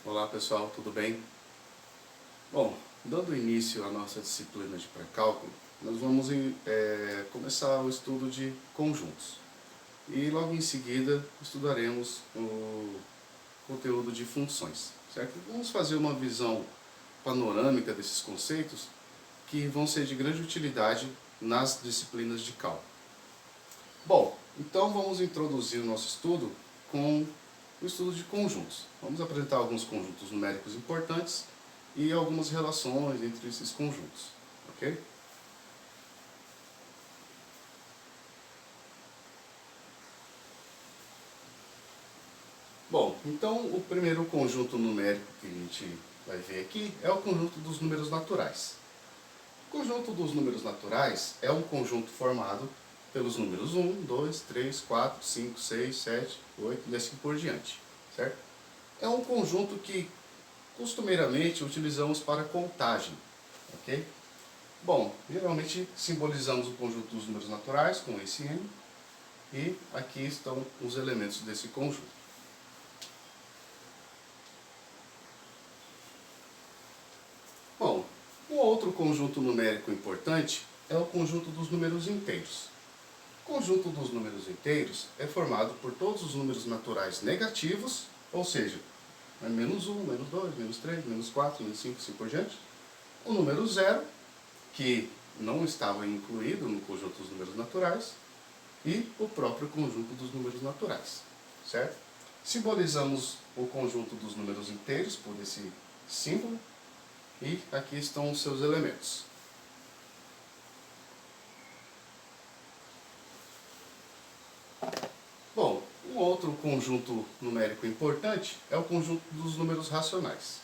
Olá pessoal, tudo bem? Bom, dando início à nossa disciplina de pré-cálculo, nós vamos começar o estudo de conjuntos. E logo em seguida estudaremos o conteúdo de funções, certo? Vamos fazer uma visão panorâmica desses conceitos que vão ser de grande utilidade nas disciplinas de cálculo. Bom, então vamos introduzir o nosso estudo com o estudo de conjuntos. Vamos apresentar alguns conjuntos numéricos importantes e algumas relações entre esses conjuntos, ok? Bom, então o primeiro conjunto numérico que a gente vai ver aqui é o conjunto dos números naturais. O conjunto dos números naturais é um conjunto formado pelos números 1, 2, 3, 4, 5, 6, 7, 8 e assim por diante, certo? É um conjunto que costumeiramente utilizamos para contagem, ok? Bom, geralmente simbolizamos o conjunto dos números naturais com esse n e aqui estão os elementos desse conjunto. Bom, um outro conjunto numérico importante é o conjunto dos números inteiros. O conjunto dos números inteiros é formado por todos os números naturais negativos, ou seja, menos 1, menos 2, menos 3, menos 4, menos 5, assim por diante. O número zero, que não estava incluído no conjunto dos números naturais, e o próprio conjunto dos números naturais, certo? Simbolizamos o conjunto dos números inteiros por esse símbolo, e aqui estão os seus elementos. Bom, um outro conjunto numérico importante é o conjunto dos números racionais.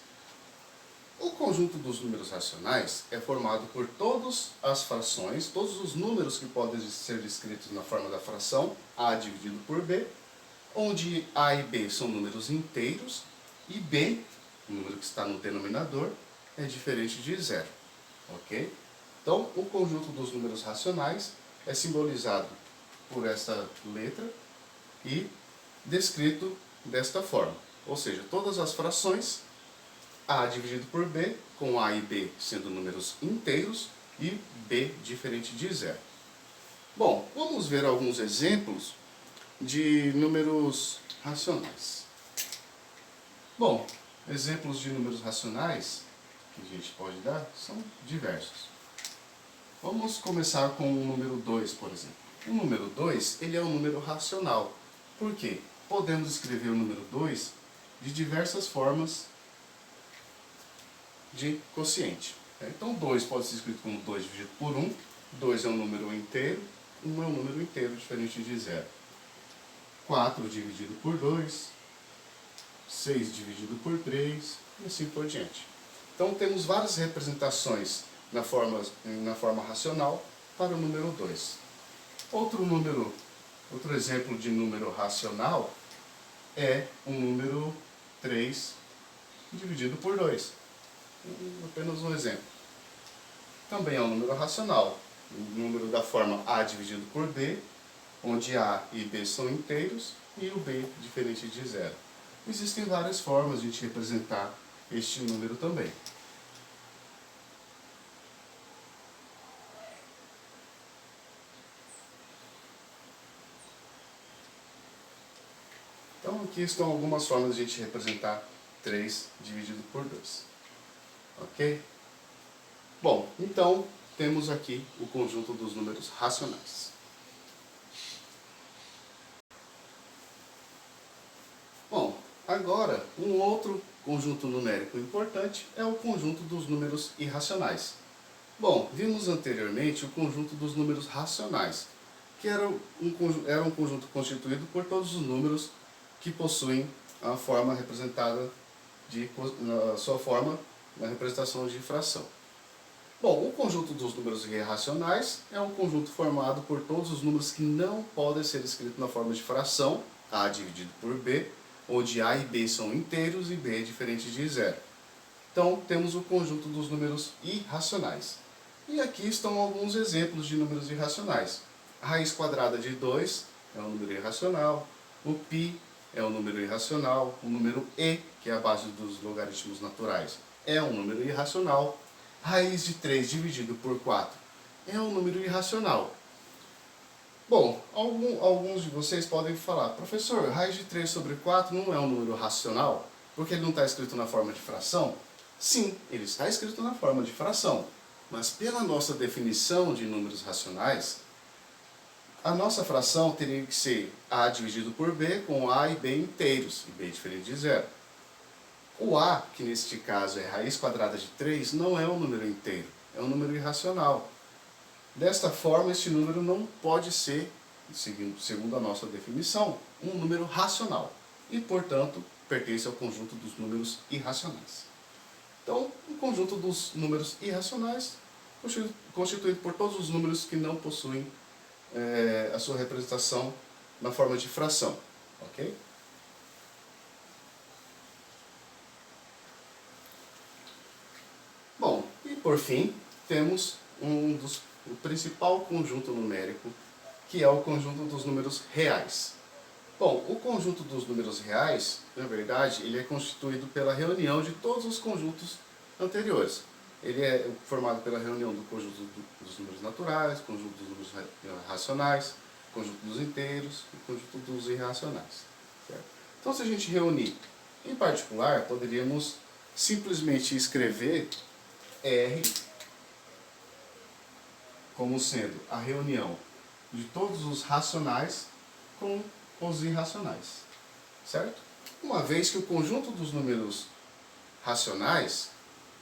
O conjunto dos números racionais é formado por todas as frações, todos os números que podem ser escritos na forma da fração a dividido por b, onde a e b são números inteiros e b, o número que está no denominador, é diferente de zero, ok? Então, o conjunto dos números racionais é simbolizado por esta letra e descrito desta forma, ou seja, todas as frações a dividido por b, com a e b sendo números inteiros e b diferente de zero. Bom, vamos ver alguns exemplos de números racionais. Bom, exemplos de números racionais que a gente pode dar são diversos. Vamos começar com o número 2, por exemplo. O número 2, ele é um número racional. Por quê? Podemos escrever o número 2 de diversas formas de quociente. Então 2 pode ser escrito como 2 dividido por 1, 2 é um número inteiro, 1 é um número inteiro diferente de zero. 4 dividido por 2, 6 dividido por 3 e assim por diante. Então temos várias representações na forma racional para o número 2. Outro exemplo de número racional é o número 3 dividido por 2. Apenas um exemplo. Também é um número racional, o número da forma a dividido por b, onde a e b são inteiros e o b diferente de zero. Existem várias formas de a gente representar este número também. Então aqui estão algumas formas de a gente representar 3 dividido por 2. Ok? Bom, então temos aqui o conjunto dos números racionais. Bom, agora um outro conjunto numérico importante é o conjunto dos números irracionais. Bom, vimos anteriormente o conjunto dos números racionais, que era um conjunto constituído por todos os números que possuem a forma representada na sua forma na representação de fração. Bom, o conjunto dos números irracionais é um conjunto formado por todos os números que não podem ser escritos na forma de fração, a dividido por b, onde a e b são inteiros e b é diferente de zero. Então, temos o conjunto dos números irracionais. E aqui estão alguns exemplos de números irracionais. A raiz quadrada de 2 é um número irracional, o π é um número irracional. O número e, que é a base dos logaritmos naturais, é um número irracional. Raiz de 3 dividido por 4 é um número irracional. Bom, alguns de vocês podem falar, professor, raiz de 3 sobre 4 não é um número racional, porque ele não está escrito na forma de fração? Sim, ele está escrito na forma de fração, mas pela nossa definição de números racionais, a nossa fração teria que ser a dividido por b, com a e b inteiros, e b diferente de zero. O a, que neste caso é raiz quadrada de 3, não é um número inteiro, é um número irracional. Desta forma, este número não pode ser, segundo a nossa definição, um número racional e, portanto, pertence ao conjunto dos números irracionais. Então, o conjunto dos números irracionais, constituído por todos os números que não possuem a sua representação na forma de fração. Ok? Bom, e por fim, temos o principal conjunto numérico, que é o conjunto dos números reais. Bom, o conjunto dos números reais, na verdade, ele é constituído pela reunião de todos os conjuntos anteriores. Ele é formado pela reunião do conjunto dos números naturais, conjunto dos números racionais, conjunto dos inteiros e conjunto dos irracionais. Certo? Então, se a gente reunir, em particular, poderíamos simplesmente escrever R como sendo a reunião de todos os racionais com os irracionais, certo? Uma vez que o conjunto dos números racionais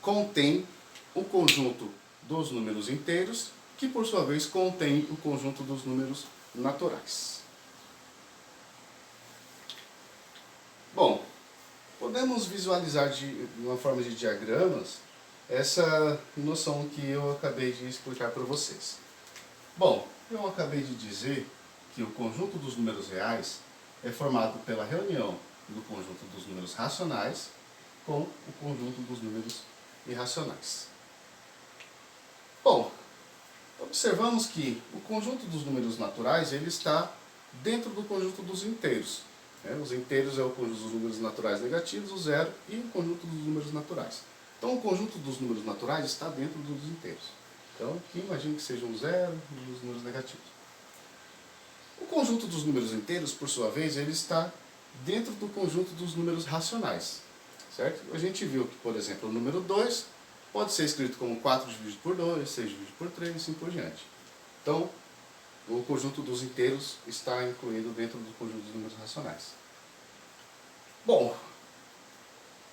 contém o conjunto dos números inteiros, que por sua vez contém o conjunto dos números naturais. Bom, podemos visualizar de uma forma de diagramas essa noção que eu acabei de explicar para vocês. Bom, eu acabei de dizer que o conjunto dos números reais é formado pela reunião do conjunto dos números racionais com o conjunto dos números irracionais. Bom, observamos que o conjunto dos números naturais ele está dentro do conjunto dos inteiros. Os inteiros é o conjunto dos números naturais negativos, o zero, e o conjunto dos números naturais. Então, o conjunto dos números naturais está dentro dos inteiros. Então, aqui imagine que sejam zero e os números negativos. O conjunto dos números inteiros, por sua vez, ele está dentro do conjunto dos números racionais. Certo? A gente viu que, por exemplo, o número 2 pode ser escrito como 4 dividido por 2, 6 dividido por 3 e assim por diante. Então, o conjunto dos inteiros está incluído dentro do conjunto dos números racionais. Bom,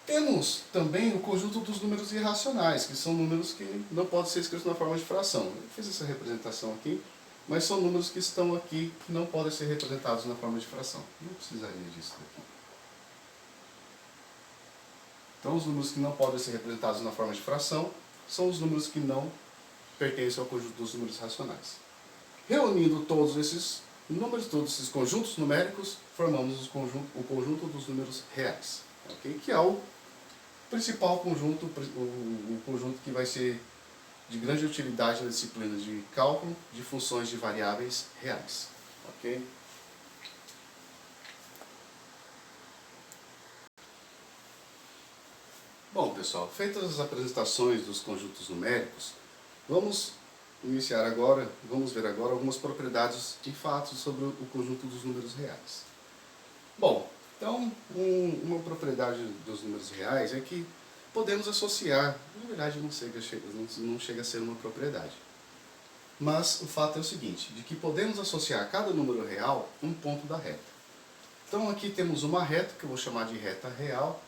temos também o conjunto dos números irracionais, que são números que não podem ser escritos na forma de fração. Eu fiz essa representação aqui, mas são números que estão aqui que não podem ser representados na forma de fração. Não precisaria disso aqui. Então, os números que não podem ser representados na forma de fração são os números que não pertencem ao conjunto dos números racionais. Reunindo todos esses números, todos esses conjuntos numéricos, formamos o conjunto dos números reais, okay? Que é o principal conjunto, o conjunto que vai ser de grande utilidade na disciplina de cálculo de funções de variáveis reais. Okay? Bom, pessoal, feitas as apresentações dos conjuntos numéricos, vamos iniciar agora, vamos ver agora algumas propriedades e fatos sobre o conjunto dos números reais. Bom, então, uma propriedade dos números reais é que podemos associar, na verdade não chega a ser uma propriedade, mas o fato é o seguinte, de que podemos associar a cada número real um ponto da reta. Então aqui temos uma reta, que eu vou chamar de reta real,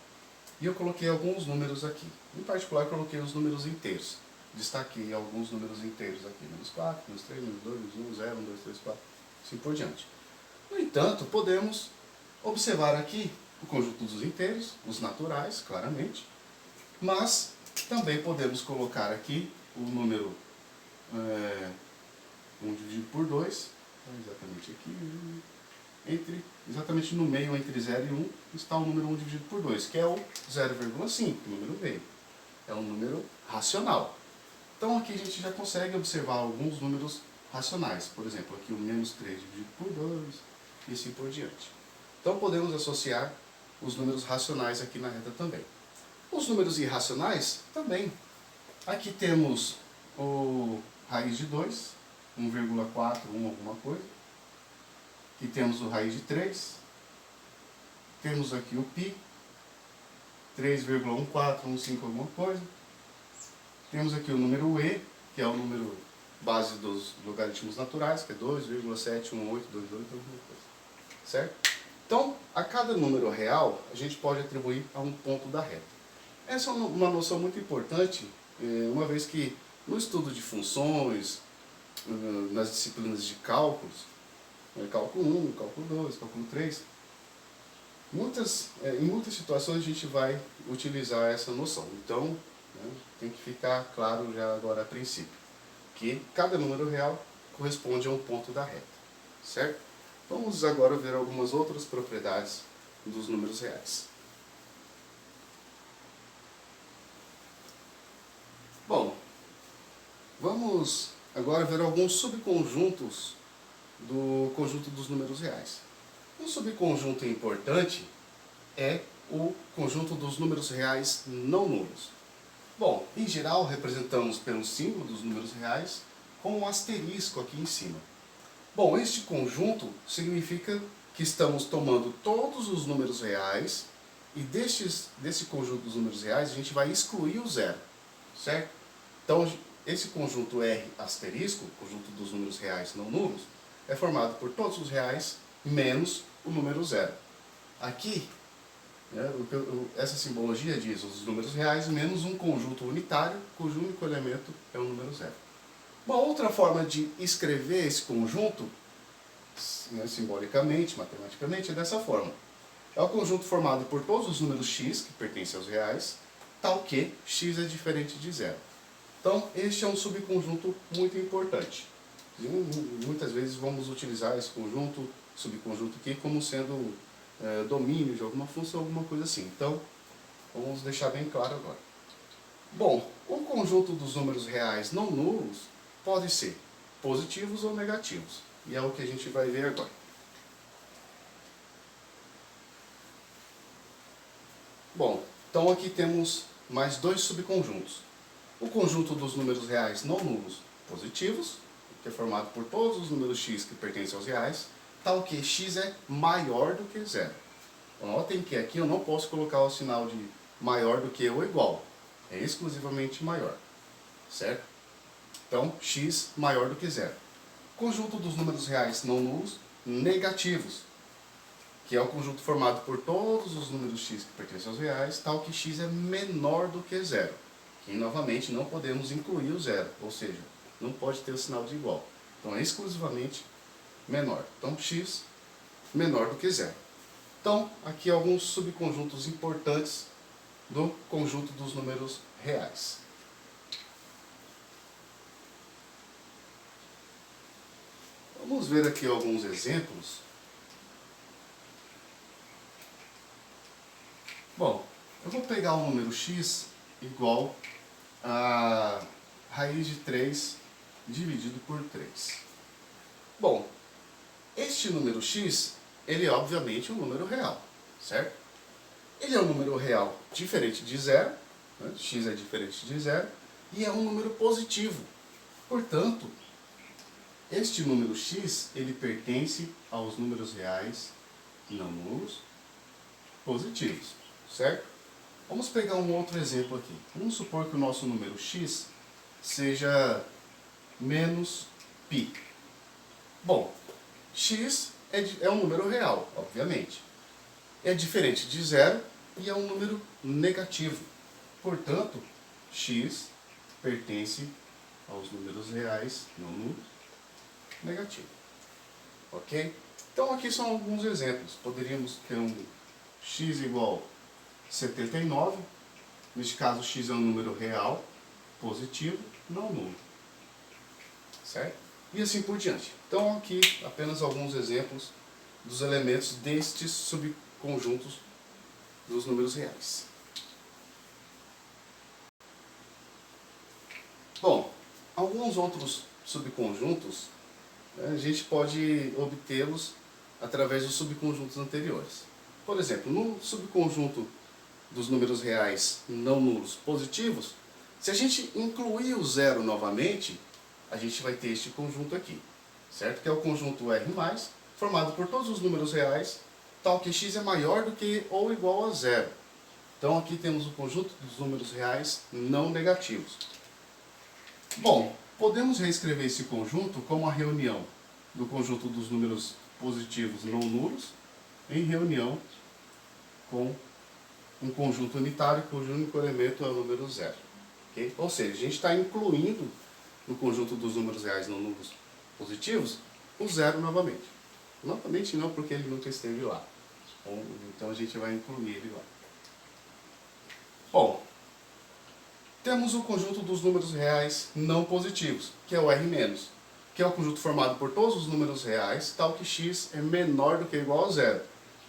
e eu coloquei alguns números aqui. Em particular, coloquei os números inteiros. Destaquei alguns números inteiros aqui, menos 4, menos 3, menos 2, menos 1, 0, 1, 2, 3, 4, assim por diante. No entanto, podemos observar aqui o conjunto dos inteiros, os naturais, claramente, mas também podemos colocar aqui o número 1 dividido por 2, exatamente aqui, exatamente no meio entre 0 e 1, está o número 1 dividido por 2, que é o 0,5, o número meio. É um número racional. Então aqui a gente já consegue observar alguns números racionais. Por exemplo, aqui o menos 3 dividido por 2, e assim por diante. Então podemos associar os números racionais aqui na reta também. Os números irracionais também. Aqui temos o raiz de 2, 1,4, 1 alguma coisa. Aqui temos o raiz de 3. Temos aqui o π, 3,1415 alguma coisa. Temos aqui o número e, que é o número base dos logaritmos naturais, que é 2,71822, alguma coisa. Certo? Então, a cada número real, a gente pode atribuir a um ponto da reta. Essa é uma noção muito importante, uma vez que no estudo de funções, nas disciplinas de cálculos, cálculo 1, cálculo 2, cálculo 3, em muitas situações a gente vai utilizar essa noção. Então, tem que ficar claro já agora a princípio, que cada número real corresponde a um ponto da reta, certo? Vamos agora ver algumas outras propriedades dos números reais. Bom, vamos agora ver alguns subconjuntos do conjunto dos números reais. Um subconjunto importante é o conjunto dos números reais não nulos. Bom, em geral representamos pelo símbolo dos números reais com um asterisco aqui em cima. Bom, este conjunto significa que estamos tomando todos os números reais e desse conjunto dos números reais a gente vai excluir o zero, certo? Então, esse conjunto R asterisco, conjunto dos números reais não nulos, é formado por todos os reais menos o número zero. Aqui, essa simbologia diz os números reais menos um conjunto unitário, cujo único elemento é o número zero. Uma outra forma de escrever esse conjunto, simbolicamente, matematicamente, é dessa forma. É o conjunto formado por todos os números x, que pertencem aos reais, tal que x é diferente de zero. Então, este é um subconjunto muito importante. E muitas vezes vamos utilizar esse subconjunto aqui, como sendo domínio de alguma função, alguma coisa assim. Então, vamos deixar bem claro agora. Bom, o conjunto dos números reais não nulos pode ser positivos ou negativos. E é o que a gente vai ver agora. Bom, então aqui temos mais dois subconjuntos. O conjunto dos números reais não nulos positivos, que é formado por todos os números x que pertencem aos reais, tal que x é maior do que zero. Notem que aqui eu não posso colocar o sinal de maior do que ou igual. É exclusivamente maior. Certo? Então, x maior do que zero. Conjunto dos números reais não nulos negativos, que é o conjunto formado por todos os números x que pertencem aos reais, tal que x é menor do que zero. Que, novamente, não podemos incluir o zero, ou seja, não pode ter o sinal de igual. Então, é exclusivamente menor. Então, x menor do que zero. Então, aqui alguns subconjuntos importantes do conjunto dos números reais. Vamos ver aqui alguns exemplos. Bom, eu vou pegar o número x igual a raiz de 3 dividido por 3. Bom, este número x, ele é obviamente um número real, certo? Ele é um número real diferente de zero, né? X é diferente de zero, e é um número positivo. Portanto, este número x, ele pertence aos números reais não nulos positivos, certo? Vamos pegar um outro exemplo aqui. Vamos supor que o nosso número x seja menos π. Bom, x é um número real, obviamente. É diferente de zero e é um número negativo. Portanto, x pertence aos números reais não nulos negativo. Ok? Então aqui são alguns exemplos. Poderíamos ter um x igual a 79. Neste caso, x é um número real, positivo, não nulo. Certo? E assim por diante. Então aqui apenas alguns exemplos dos elementos destes subconjuntos dos números reais. Bom, alguns outros subconjuntos a gente pode obtê-los através dos subconjuntos anteriores. Por exemplo, no subconjunto dos números reais não nulos positivos, se a gente incluir o zero novamente, a gente vai ter este conjunto aqui, certo? Que é o conjunto R+, formado por todos os números reais, tal que x é maior do que ou igual a zero. Então aqui temos o conjunto dos números reais não negativos. Bom, podemos reescrever esse conjunto como a reunião do conjunto dos números positivos não nulos em reunião com um conjunto unitário cujo único elemento é o número zero. Okay? Ou seja, a gente está incluindo no conjunto dos números reais não nulos positivos o zero novamente. Novamente não, porque ele nunca esteve lá. Então a gente vai incluir ele lá. Bom, temos o conjunto dos números reais não positivos, que é o R-, que é o conjunto formado por todos os números reais, tal que x é menor do que ou igual a zero.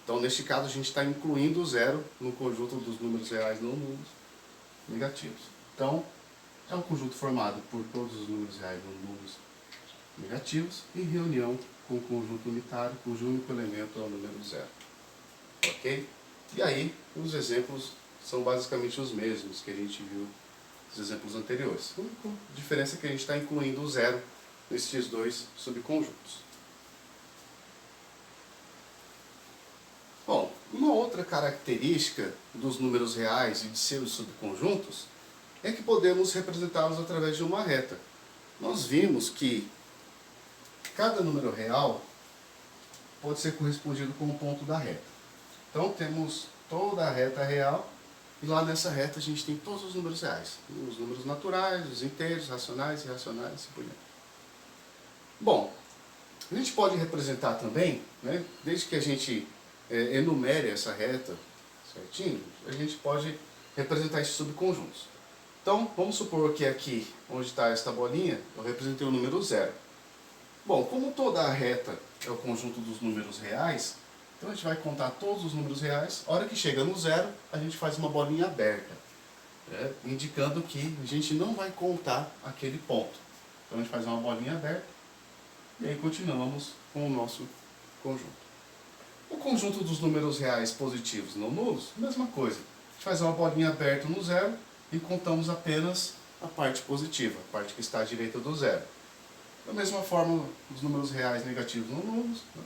Então, neste caso, a gente está incluindo o zero no conjunto dos números reais não nulos negativos. Então, é um conjunto formado por todos os números reais não nulos negativos em reunião com o conjunto unitário, cujo único elemento é o número zero. Ok? E aí, os exemplos são basicamente os mesmos que a gente viu nos exemplos anteriores. A única diferença é que a gente está incluindo o zero nesses dois subconjuntos. Bom, uma outra característica dos números reais e de seus subconjuntos é que podemos representá-los através de uma reta. Nós vimos que cada número real pode ser correspondido com um ponto da reta. Então temos toda a reta real e lá nessa reta a gente tem todos os números reais. Os números naturais, os inteiros, racionais, irracionais e assim por diante. Bom, a gente pode representar também, né, desde que a gente enumere essa reta certinho, a gente pode representar esses subconjuntos. Então, vamos supor que aqui, onde está esta bolinha, eu representei o número zero. Bom, como toda a reta é o conjunto dos números reais, então a gente vai contar todos os números reais. A hora que chega no zero, a gente faz uma bolinha aberta, indicando que a gente não vai contar aquele ponto. Então a gente faz uma bolinha aberta e aí continuamos com o nosso conjunto. O conjunto dos números reais positivos não nulos, mesma coisa. A gente faz uma bolinha aberta no zero e contamos apenas a parte positiva, a parte que está à direita do zero. Da mesma forma, os números reais negativos não nulos, né?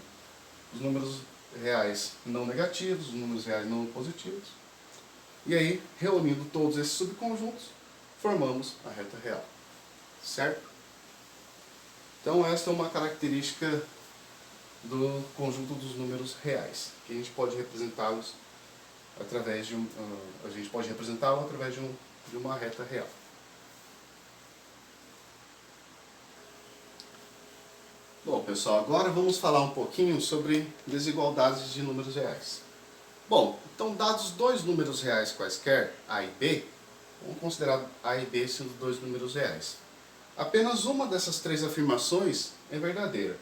Os números reais não negativos, os números reais não positivos. E aí, reunindo todos esses subconjuntos, formamos a reta real. Certo? Então, esta é uma característica do conjunto dos números reais, que a gente pode representá-los através de através de uma reta real. Bom, pessoal, agora vamos falar um pouquinho sobre desigualdades de números reais. Bom, então dados dois números reais quaisquer, A e B, vamos considerar A e B sendo dois números reais. Apenas uma dessas três afirmações é verdadeira.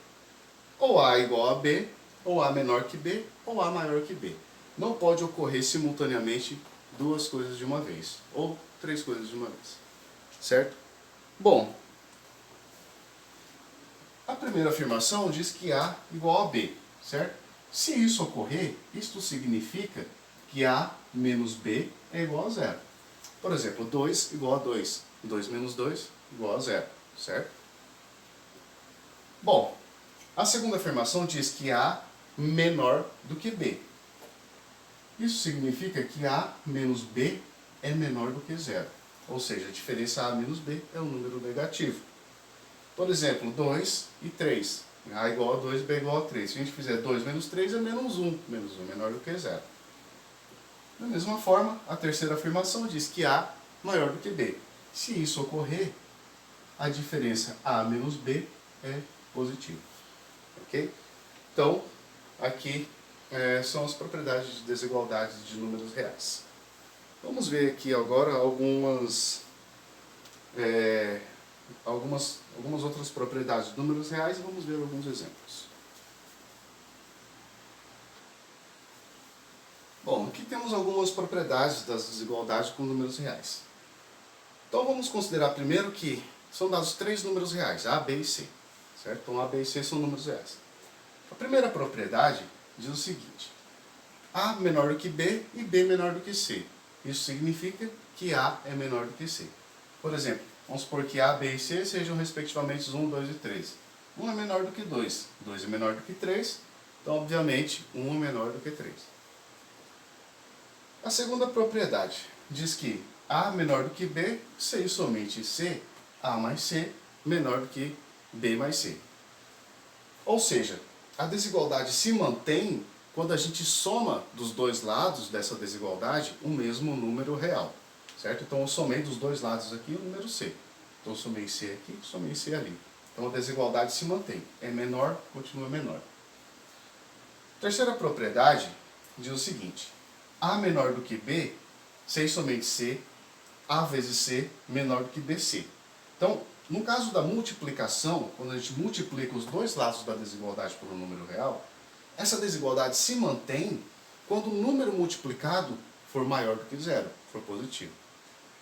Ou A é igual a B, ou A menor que B, ou A maior que B. Não pode ocorrer simultaneamente duas coisas de uma vez, ou três coisas de uma vez. Certo? Bom, a primeira afirmação diz que A igual a B, certo? Se isso ocorrer, isto significa que A menos B é igual a zero. Por exemplo, 2 igual a 2. 2 menos 2 igual a zero, certo? Bom, a segunda afirmação diz que A menor do que B. Isso significa que A menos B é menor do que zero. Ou seja, a diferença A menos B é um número negativo. Por exemplo, 2 e 3. A igual a 2, B igual a 3. Se a gente fizer 2 menos 3 é menos 1. Menos 1 é menor do que zero. Da mesma forma, a terceira afirmação diz que A maior do que B. Se isso ocorrer, a diferença A menos B é positiva. Ok? Então, aqui são as propriedades de desigualdade de números reais. Vamos ver aqui agora algumas outras propriedades de números reais e vamos ver alguns exemplos. Bom, aqui temos algumas propriedades das desigualdades com números reais. Então vamos considerar primeiro que são dados três números reais, A, B e C. Certo? Então A, B e C são números reais. A primeira propriedade diz o seguinte: A menor do que B e B menor do que C. Isso significa que A é menor do que C. Por exemplo, vamos supor que A, B e C sejam respectivamente 1, 2 e 3. 1 é menor do que 2, 2 é menor do que 3, então obviamente 1 é menor do que 3. A segunda propriedade diz que A menor do que B, se e somente C, A mais C, menor do que B mais C. Ou seja, a desigualdade se mantém quando a gente soma dos dois lados dessa desigualdade o mesmo número real. Certo? Então eu somei dos dois lados aqui o número C. Então eu somei C aqui, somei C ali. Então a desigualdade se mantém. É menor, continua menor. Terceira propriedade diz o seguinte: A menor do que B, C e somente C, A vezes C menor do que BC. Então, no caso da multiplicação, quando a gente multiplica os dois lados da desigualdade pelo número real, essa desigualdade se mantém quando o número multiplicado for maior do que zero, for positivo.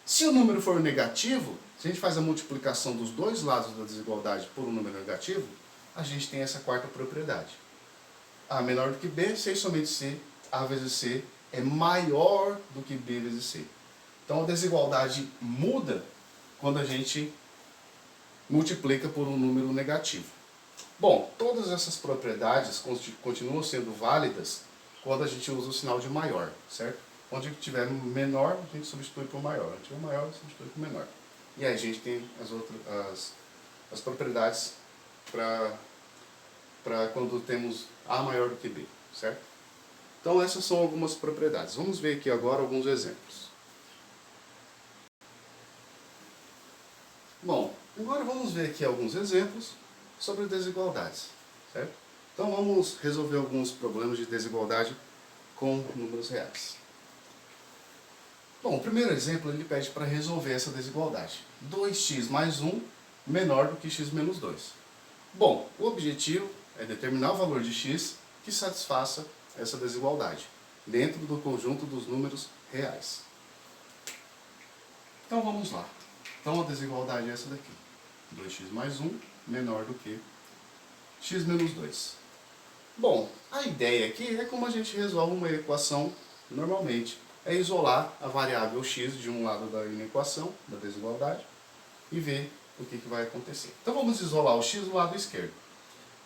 Se o número for negativo, se a gente faz a multiplicação dos dois lados da desigualdade por um número negativo, a gente tem essa quarta propriedade. A menor do que B, C e somente C, A vezes C é maior do que B vezes C. Então a desigualdade muda quando a gente multiplica por um número negativo. Bom, todas essas propriedades continuam sendo válidas quando a gente usa o sinal de maior, certo? Onde tiver menor, a gente substitui por maior. Onde tiver maior, substitui por menor. E aí a gente tem as propriedades para quando temos A maior do que B, certo? Então essas são algumas propriedades. Vamos ver aqui agora alguns exemplos. Bom, agora vamos ver aqui alguns exemplos sobre desigualdades, certo? Então vamos resolver alguns problemas de desigualdade com números reais. Bom, o primeiro exemplo ele pede para resolver essa desigualdade. 2x mais 1 menor do que x menos 2. Bom, o objetivo é determinar o valor de x que satisfaça essa desigualdade, dentro do conjunto dos números reais. Então vamos lá. Então a desigualdade é essa daqui. 2x mais 1 menor do que x menos 2. Bom, a ideia aqui é como a gente resolve uma equação normalmente. É isolar a variável x de um lado da equação, da desigualdade, e ver o que vai acontecer. Então vamos isolar o x do lado esquerdo.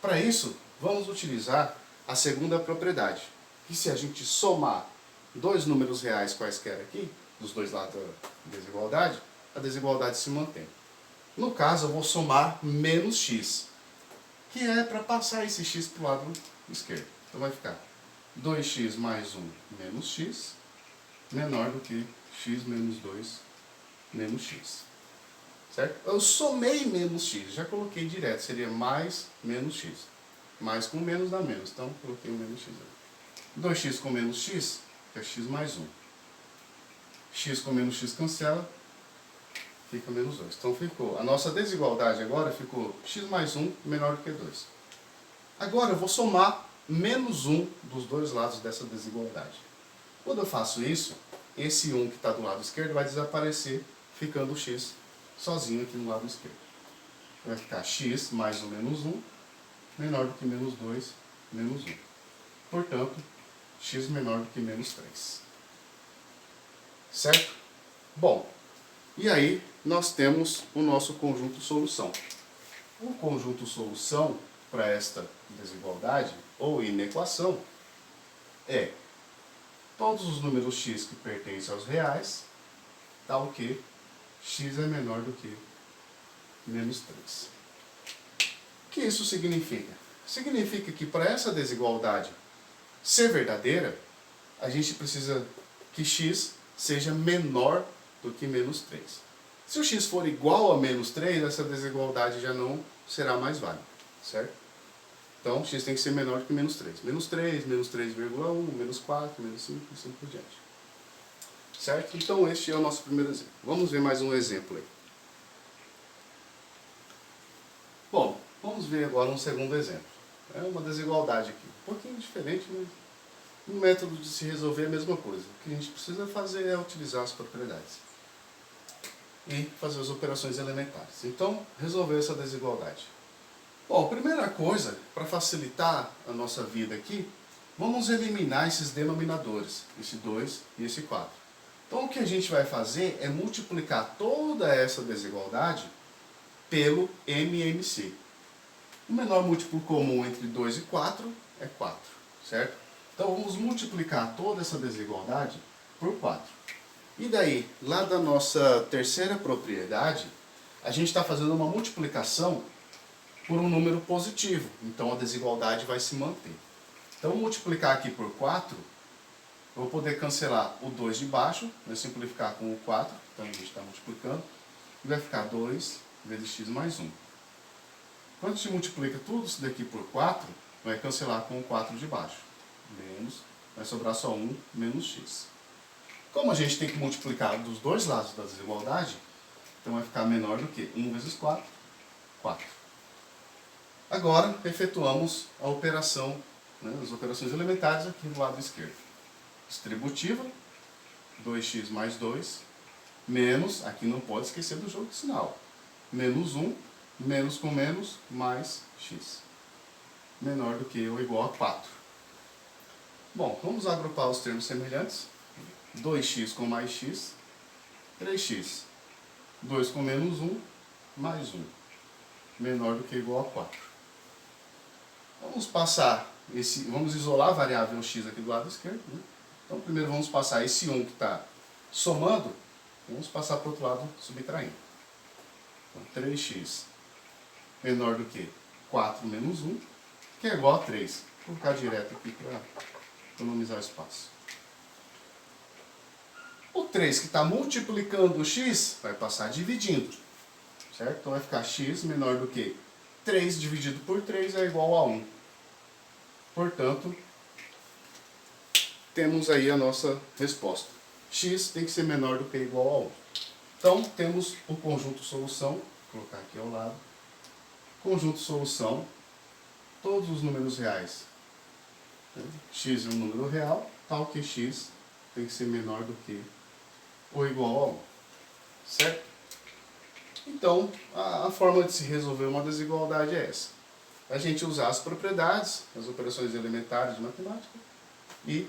Para isso, vamos utilizar a segunda propriedade, que se a gente somar dois números reais quaisquer aqui, dos dois lados da desigualdade, a desigualdade se mantém. No caso, eu vou somar menos x, que é para passar esse x para o lado esquerdo. Então vai ficar 2x mais 1 menos x, menor do que x menos 2 menos x. Certo? Eu somei menos x, já coloquei direto, seria mais menos x. Mais com menos dá menos, então coloquei o menos x ali. 2x com menos x, é x mais 1. X com menos x cancela, fica menos 2. Então ficou, a nossa desigualdade agora ficou x mais 1 menor do que 2. Agora eu vou somar menos 1 dos dois lados dessa desigualdade. Quando eu faço isso, esse 1 que está do lado esquerdo vai desaparecer, ficando o x sozinho aqui no lado esquerdo. Vai ficar x mais o menos 1 menor do que menos 2 menos 1. Portanto, x menor do que menos 3. Certo? Bom, e aí nós temos o nosso conjunto solução. O conjunto solução para esta desigualdade ou inequação é todos os números x que pertencem aos reais, tal que x é menor do que menos 3. O que isso significa? Significa que para essa desigualdade ser verdadeira, a gente precisa que x seja menor do que menos 3. Se o x for igual a menos 3, essa desigualdade já não será mais válida, certo? Então, x tem que ser menor do que menos 3. Menos 3, menos 3,1, menos 4, menos 5 e assim por diante. Certo? Então, este é o nosso primeiro exemplo. Vamos ver mais um exemplo aí. Bom, vamos ver agora um segundo exemplo. É uma desigualdade aqui. Um pouquinho diferente, mas o método de se resolver é a mesma coisa. O que a gente precisa fazer é utilizar as propriedades e fazer as operações elementares. Então, resolver essa desigualdade. Bom, primeira coisa, para facilitar a nossa vida aqui, vamos eliminar esses denominadores, esse 2 e esse 4. Então o que a gente vai fazer é multiplicar toda essa desigualdade pelo MMC. O menor múltiplo comum entre 2 e 4 é 4, certo? Então vamos multiplicar toda essa desigualdade por 4. E daí, lá da nossa terceira propriedade, a gente está fazendo uma multiplicação por um número positivo. Então a desigualdade vai se manter. Então multiplicar aqui por 4, eu vou poder cancelar o 2 de baixo, vai simplificar com o 4, então a gente está multiplicando, e vai ficar 2 vezes x mais 1. Quando a gente multiplica tudo isso daqui por 4, vai cancelar com o 4 de baixo. Menos, vai sobrar só 1 menos x. Como a gente tem que multiplicar dos dois lados da desigualdade, então vai ficar menor do que 1 vezes 4, 4. Agora, efetuamos a operação, as operações elementares aqui do lado esquerdo. Distributiva, 2x mais 2, menos, aqui não pode esquecer do jogo de sinal, menos 1, menos com menos, mais x. Menor do que ou igual a 4. Bom, vamos agrupar os termos semelhantes. 2x com mais x, 3x. 2 com menos 1, mais 1. Menor do que ou igual a 4. Vamos isolar a variável x aqui do lado esquerdo. Né? Então, primeiro vamos passar esse 1 que está somando, vamos passar para o outro lado subtraindo. Então, 3x menor do que 4 menos 1, que é igual a 3. Vou colocar direto aqui para economizar espaço. O 3 que está multiplicando o x vai passar dividindo. Certo? Então vai ficar x menor do que 3 dividido por 3 é igual a 1. Portanto, temos aí a nossa resposta. X tem que ser menor do que ou igual a 1. Então, temos o conjunto solução, vou colocar aqui ao lado. Conjunto solução, todos os números reais. X é um número real, tal que x tem que ser menor do que ou igual a 1. Certo? Então, a forma de se resolver uma desigualdade é essa. A gente usar as propriedades, as operações elementares de matemática, e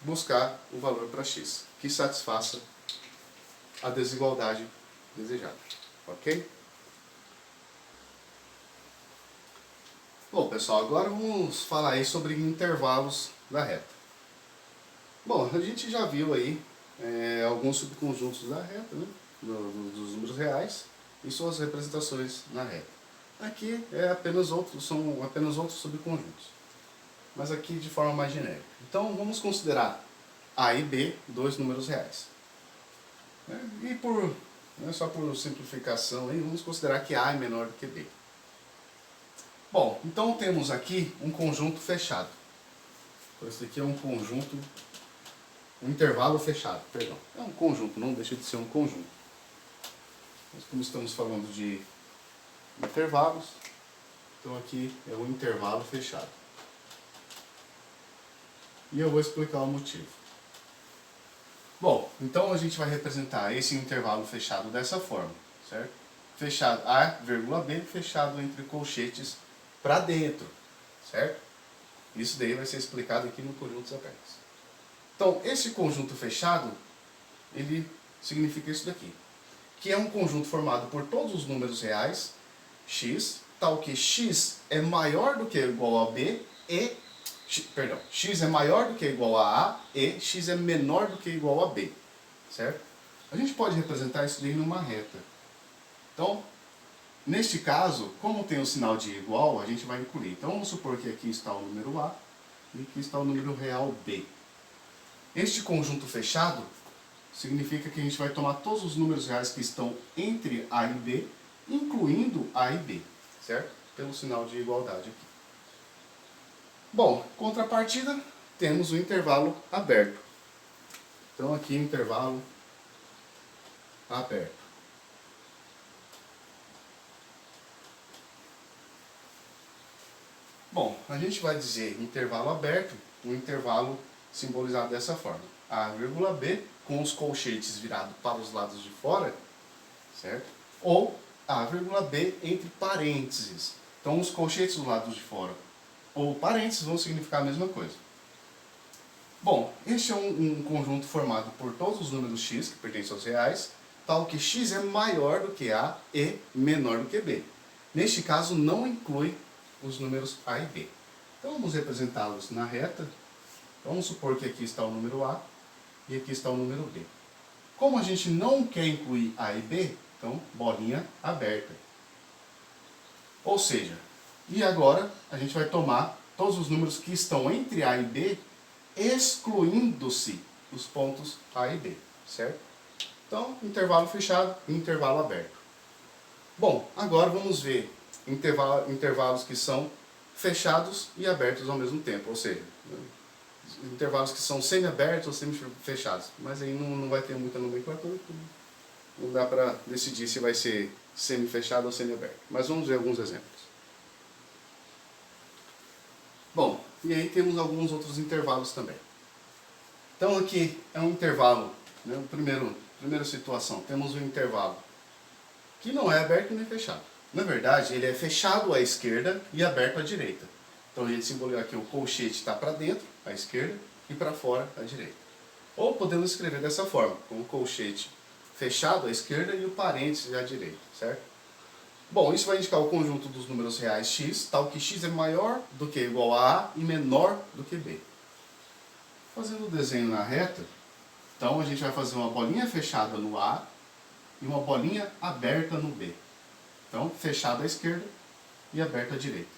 buscar o valor para x, que satisfaça a desigualdade desejada. Ok? Bom, pessoal, agora vamos falar aí sobre intervalos da reta. Bom, a gente já viu aí alguns subconjuntos da reta, né, dos números reais e suas representações na reta. Aqui são apenas outros subconjuntos, mas aqui de forma mais genérica. Então vamos considerar A e B dois números reais. E só por simplificação, aí, vamos considerar que A é menor do que B. Bom, então temos aqui um conjunto fechado. Então esse aqui é um intervalo fechado, perdão. É um conjunto, não deixa de ser um conjunto. Mas como estamos falando de intervalos, então aqui é um intervalo fechado. E eu vou explicar o motivo. Bom, então a gente vai representar esse intervalo fechado dessa forma, certo? Fechado A, vírgula B, fechado entre colchetes para dentro, certo? Isso daí vai ser explicado aqui no conjuntos abertos. Então, esse conjunto fechado, ele significa isso daqui, que é um conjunto formado por todos os números reais, x, tal que x é maior do que ou igual a b e x é maior do que ou igual a A e x é menor do que ou igual a B, certo? A gente pode representar isso daí numa reta. Então, neste caso, como tem o sinal de igual, a gente vai incluir. Então, vamos supor que aqui está o número A e aqui está o número real B. Este conjunto fechado significa que a gente vai tomar todos os números reais que estão entre A e B, incluindo A e B, certo? Pelo sinal de igualdade aqui. Bom, contrapartida, temos o intervalo aberto. Então aqui intervalo aberto. Bom, a gente vai dizer intervalo aberto, um intervalo simbolizado dessa forma. A, vírgula B, com os colchetes virados para os lados de fora, certo? Ou A, vírgula B, entre parênteses. Então os colchetes do lado de fora ou parênteses vão significar a mesma coisa. Bom, este é um conjunto formado por todos os números x que pertencem aos reais, tal que x é maior do que a e menor do que b. Neste caso não inclui os números a e b. Então vamos representá-los na reta. Vamos supor que aqui está o número a e aqui está o número b. Como a gente não quer incluir a e b, então bolinha aberta. Ou seja, e agora a gente vai tomar todos os números que estão entre a e b, excluindo-se os pontos a e b, certo? Então, intervalo fechado e intervalo aberto. Bom, agora vamos ver intervalos que são fechados e abertos ao mesmo tempo, ou seja, intervalos que são semi-abertos ou semi-fechados. Mas aí não vai ter muita nomenclatura, não dá para decidir se vai ser semi-fechado ou semi-aberto. Mas vamos ver alguns exemplos. Bom, e aí temos alguns outros intervalos também. Então aqui é um intervalo, né? Primeira situação, temos um intervalo que não é aberto nem fechado. Na verdade, ele é fechado à esquerda e aberto à direita. Então a gente simboliza aqui o colchete está para dentro, à esquerda, e para fora, à direita. Ou podemos escrever dessa forma, com o colchete fechado à esquerda e o parênteses à direita, certo? Bom, isso vai indicar o conjunto dos números reais x, tal que x é maior do que ou igual a A e menor do que B. Fazendo o desenho na reta, então a gente vai fazer uma bolinha fechada no A e uma bolinha aberta no B. Então, fechada à esquerda e aberta à direita.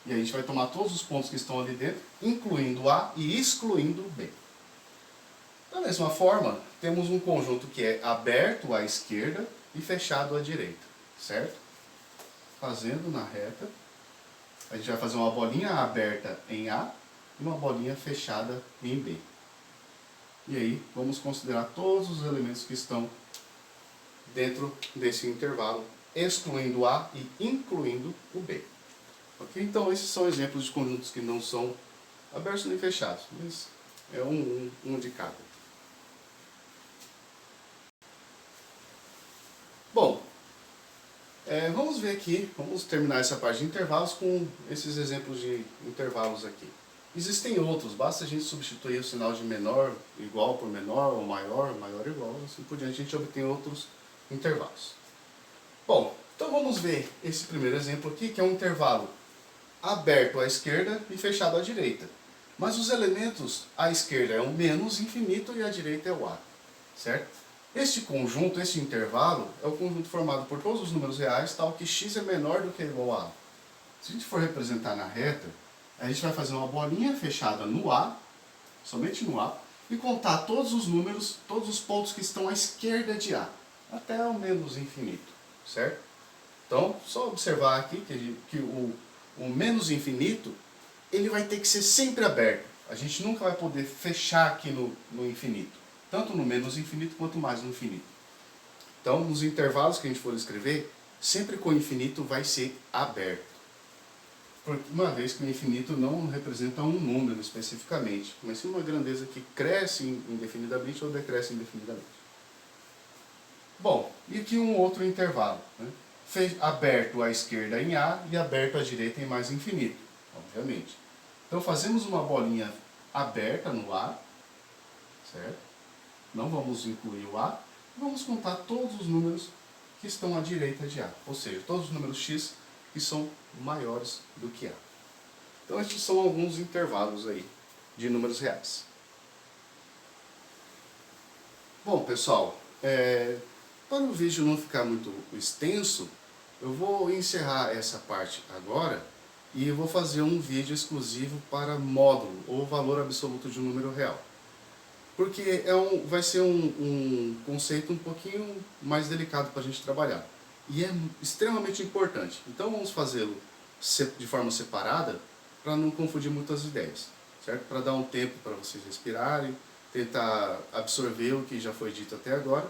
E aí a gente vai tomar todos os pontos que estão ali dentro, incluindo A e excluindo B. Da mesma forma, temos um conjunto que é aberto à esquerda e fechado à direita, certo? Fazendo na reta, a gente vai fazer uma bolinha aberta em A e uma bolinha fechada em B. E aí vamos considerar todos os elementos que estão dentro desse intervalo, excluindo A e incluindo o B. Ok? Então esses são exemplos de conjuntos que não são abertos nem fechados, mas é um de cada. Bom, vamos ver aqui, vamos terminar essa parte de intervalos com esses exemplos de intervalos aqui. Existem outros, basta a gente substituir o sinal de menor igual por menor, ou maior igual, assim por diante a gente obtém outros intervalos. Bom, então vamos ver esse primeiro exemplo aqui, que é um intervalo aberto à esquerda e fechado à direita. Mas os elementos à esquerda é o menos infinito e à direita é o A, certo? Este conjunto, este intervalo, é o conjunto formado por todos os números reais, tal que x é menor do que ou igual a A. Se a gente for representar na reta, a gente vai fazer uma bolinha fechada no A, somente no A, e contar todos os números, todos os pontos que estão à esquerda de A, até o menos infinito, certo? Então, só observar aqui que o menos infinito, ele vai ter que ser sempre aberto. A gente nunca vai poder fechar aqui no infinito, tanto no menos infinito quanto mais no infinito. Então, nos intervalos que a gente for escrever, sempre com o infinito vai ser aberto. Uma vez que o infinito não representa um número especificamente, mas sim uma grandeza que cresce indefinidamente ou decresce indefinidamente. Bom, e aqui um outro intervalo, né? Aberto à esquerda em A e aberto à direita em mais infinito, obviamente. Então fazemos uma bolinha aberta no A, certo? Não vamos incluir o A, vamos contar todos os números que estão à direita de A, ou seja, todos os números x que são maiores do que A. Então estes são alguns intervalos aí de números reais. Bom, pessoal, para o vídeo não ficar muito extenso, eu vou encerrar essa parte agora e eu vou fazer um vídeo exclusivo para módulo ou valor absoluto de um número real. Porque vai ser um conceito um pouquinho mais delicado para a gente trabalhar. E é extremamente importante. Então vamos fazê-lo de forma separada para não confundir muitas ideias, certo? Para dar um tempo para vocês respirarem, tentar absorver o que já foi dito até agora.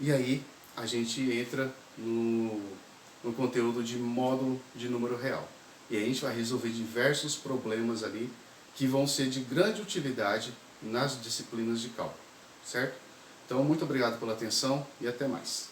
E aí a gente entra no conteúdo de módulo de número real. E aí a gente vai resolver diversos problemas ali que vão ser de grande utilidade nas disciplinas de cálculo, certo? Então, muito obrigado pela atenção e até mais.